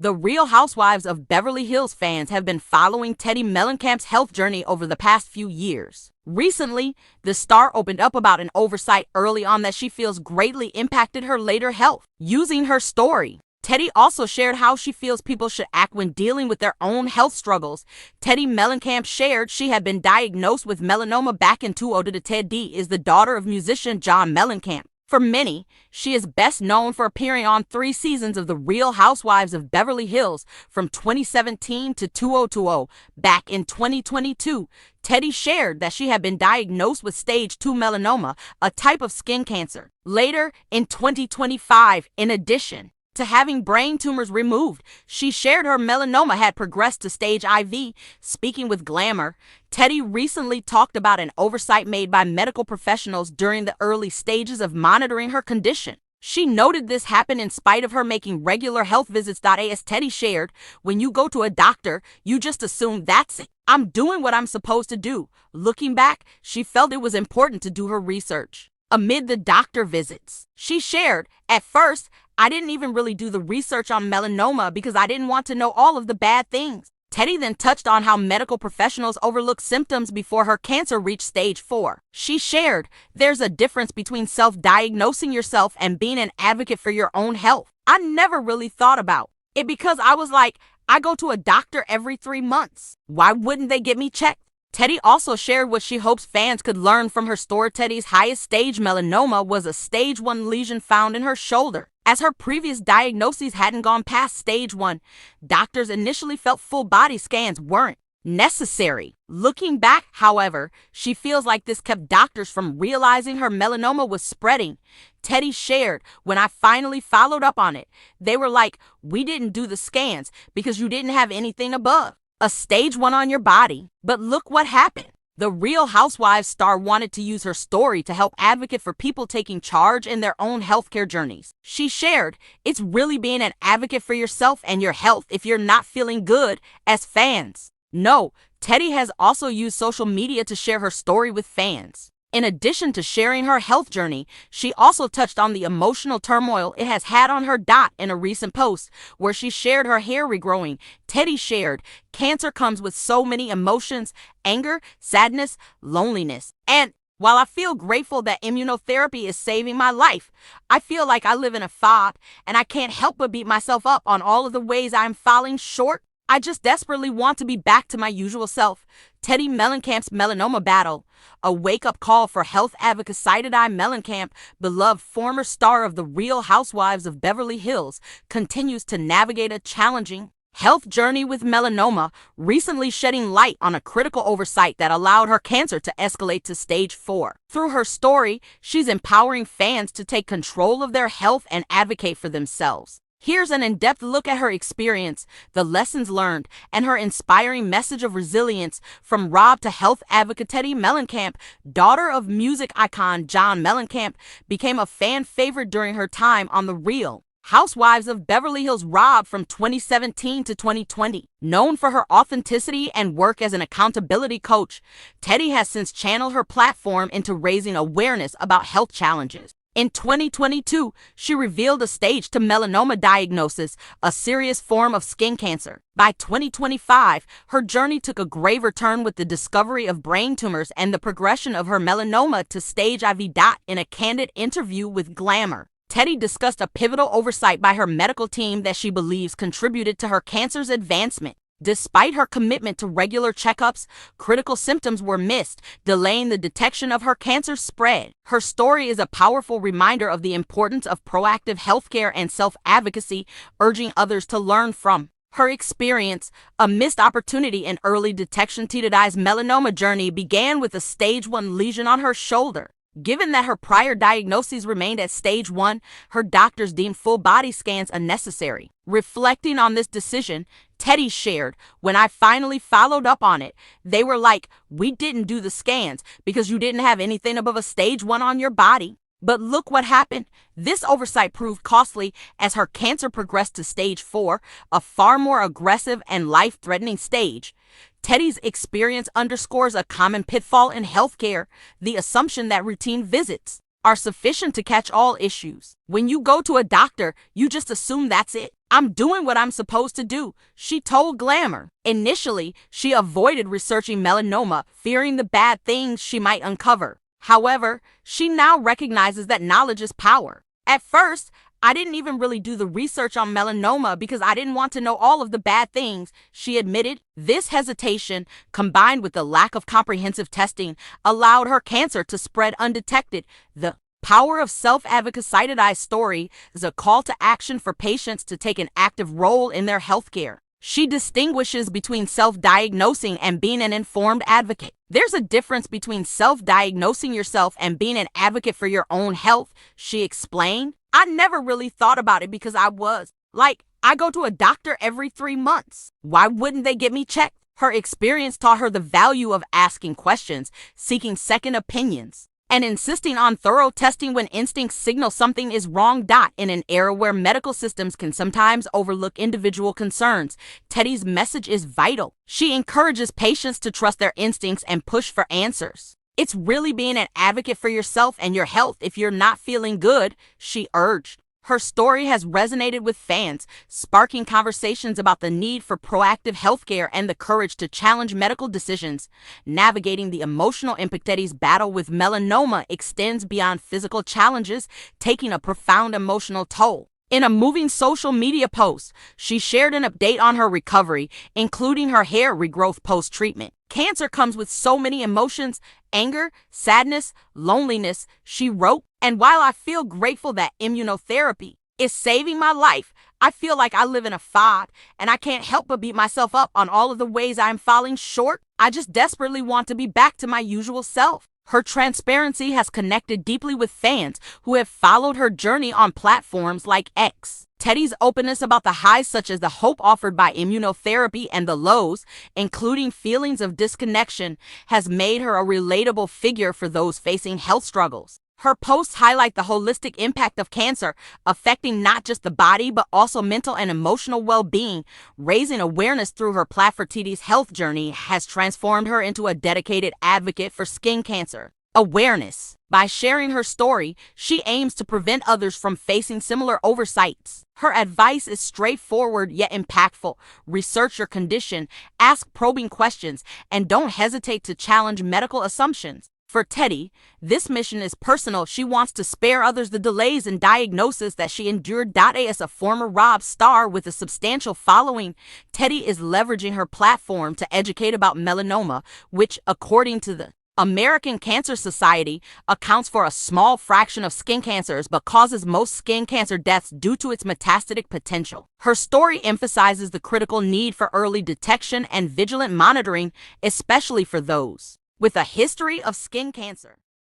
The Real Housewives of Beverly Hills fans have been following Teddi Mellencamp's health journey over the past few years. Recently, the star opened up about an oversight early on that she feels greatly impacted her later health. Using her story, Teddi also shared how she feels people should act when dealing with their own health struggles. Teddi Mellencamp shared she had been diagnosed with melanoma back in 2000. Teddi is the daughter of musician John Mellencamp. For many, she is best known for appearing on 3 seasons of The Real Housewives of Beverly Hills from 2017 to 2020. Back in 2022, Teddi shared that she had been diagnosed with stage 2 melanoma, a type of skin cancer. Later in 2025, in addition to having brain tumors removed, she shared her melanoma had progressed to stage IV. Speaking with Glamour, Teddi recently talked about an oversight made by medical professionals during the early stages of monitoring her condition. She noted this happened in spite of her making regular health visits. As Teddi shared, when you go to a doctor, you just assume that's it. I'm doing what I'm supposed to do. Looking back, she felt it was important to do her research. Amid the doctor visits, she shared, at first, I didn't even really do the research on melanoma because I didn't want to know all of the bad things. Teddi then touched on how medical professionals overlook symptoms before her cancer reached stage 4. She shared, there's a difference between self-diagnosing yourself and being an advocate for your own health. I never really thought about it because I was like, I go to a doctor every 3 months. Why wouldn't they get me checked? Teddi also shared what she hopes fans could learn from her story. Teddi's highest stage melanoma was a stage 1 lesion found in her shoulder. As her previous diagnoses hadn't gone past stage 1, doctors initially felt full body scans weren't necessary. Looking back, however, she feels like this kept doctors from realizing her melanoma was spreading. Teddi shared, when I finally followed up on it, they were like, we didn't do the scans because you didn't have anything above a stage 1 on your body. But look what happened. The Real Housewives star wanted to use her story to help advocate for people taking charge in their own healthcare journeys. She shared, it's really being an advocate for yourself and your health if you're not feeling good. As fans know, Teddi has also used social media to share her story with fans. In addition to sharing her health journey, she also touched on the emotional turmoil it has had on her. In a recent post where she shared her hair regrowing, Teddi shared, cancer comes with so many emotions, anger, sadness, loneliness. And while I feel grateful that immunotherapy is saving my life, I feel like I live in a fog and I can't help but beat myself up on all of the ways I'm falling short. I just desperately want to be back to my usual self. Teddi Mellencamp's melanoma battle, a wake-up call for health advocate. Teddi Mellencamp, beloved former star of The Real Housewives of Beverly Hills, continues to navigate a challenging health journey with melanoma, recently shedding light on a critical oversight that allowed her cancer to escalate to stage 4. Through her story, she's empowering fans to take control of their health and advocate for themselves. Here's an in-depth look at her experience, the lessons learned, and her inspiring message of resilience. From Rob to health advocate. Teddi Mellencamp, daughter of music icon John Mellencamp, became a fan favorite during her time on The Real Housewives of Beverly Hills. Rob, from 2017 to 2020, known for her authenticity and work as an accountability coach, Teddi has since channeled her platform into raising awareness about health challenges. In 2022, she revealed a stage 2 melanoma diagnosis, a serious form of skin cancer. By 2025, her journey took a graver turn with the discovery of brain tumors and the progression of her melanoma to stage IV. In a candid interview with Glamour, Teddi discussed a pivotal oversight by her medical team that she believes contributed to her cancer's advancement. Despite her commitment to regular checkups, critical symptoms were missed, delaying the detection of her cancer spread. Her story is a powerful reminder of the importance of proactive healthcare and self-advocacy, urging others to learn from her experience. A missed opportunity in early detection. Teddi's melanoma journey began with a stage 1 lesion on her shoulder. Given that her prior diagnoses remained at stage 1, her doctors deemed full body scans unnecessary. Reflecting on this decision, Teddi shared, when I finally followed up on it, they were like, we didn't do the scans because you didn't have anything above a stage 1 on your body. But look what happened. This oversight proved costly as her cancer progressed to stage 4, a far more aggressive and life-threatening stage. Teddi's experience underscores a common pitfall in healthcare, the assumption that routine visits are sufficient to catch all issues. When you go to a doctor, you just assume that's it. I'm doing what I'm supposed to do, she told Glamour. Initially, she avoided researching melanoma, fearing the bad things she might uncover. However, she now recognizes that knowledge is power. At first, I didn't even really do the research on melanoma because I didn't want to know all of the bad things, she admitted. This hesitation, combined with the lack of comprehensive testing, allowed her cancer to spread undetected. The Power of Self-Advocacy's story is a call to action for patients to take an active role in their healthcare. She distinguishes between self-diagnosing and being an informed advocate. There's a difference between self-diagnosing yourself and being an advocate for your own health, she explained. I never really thought about it because I go to a doctor every 3 months. Why wouldn't they get me checked? Her experience taught her the value of asking questions, seeking second opinions, and insisting on thorough testing when instincts signal something is wrong. In an era where medical systems can sometimes overlook individual concerns, Teddy's message is vital. She encourages patients to trust their instincts and push for answers. It's really being an advocate for yourself and your health if you're not feeling good, she urged. Her story has resonated with fans, sparking conversations about the need for proactive healthcare and the courage to challenge medical decisions. Navigating the emotional impact. Teddy's battle with melanoma extends beyond physical challenges, taking a profound emotional toll. In a moving social media post, she shared an update on her recovery, including her hair regrowth post-treatment. Cancer comes with so many emotions: anger, sadness, loneliness, she wrote. And while I feel grateful that immunotherapy is saving my life, I feel like I live in a fog, and I can't help but beat myself up on all of the ways I'm falling short. I just desperately want to be back to my usual self. Her transparency has connected deeply with fans who have followed her journey on platforms like X. Teddy's openness about the highs, such as the hope offered by immunotherapy, and the lows, including feelings of disconnection, has made her a relatable figure for those facing health struggles. Her posts highlight the holistic impact of cancer, affecting not just the body but also mental and emotional well-being. Raising awareness through her platform. Teddy's health journey has transformed her into a dedicated advocate for skin cancer awareness. By sharing her story, she aims to prevent others from facing similar oversights. Her advice is straightforward yet impactful. Research your condition, ask probing questions, and don't hesitate to challenge medical assumptions. For Teddy, this mission is personal. She wants to spare others the delays and diagnosis that she endured. As a former Rob star with a substantial following, Teddy is leveraging her platform to educate about melanoma, which, according to the American Cancer Society, accounts for a small fraction of skin cancers but causes most skin cancer deaths due to its metastatic potential. Her story emphasizes the critical need for early detection and vigilant monitoring, especially for those with a history of skin cancer.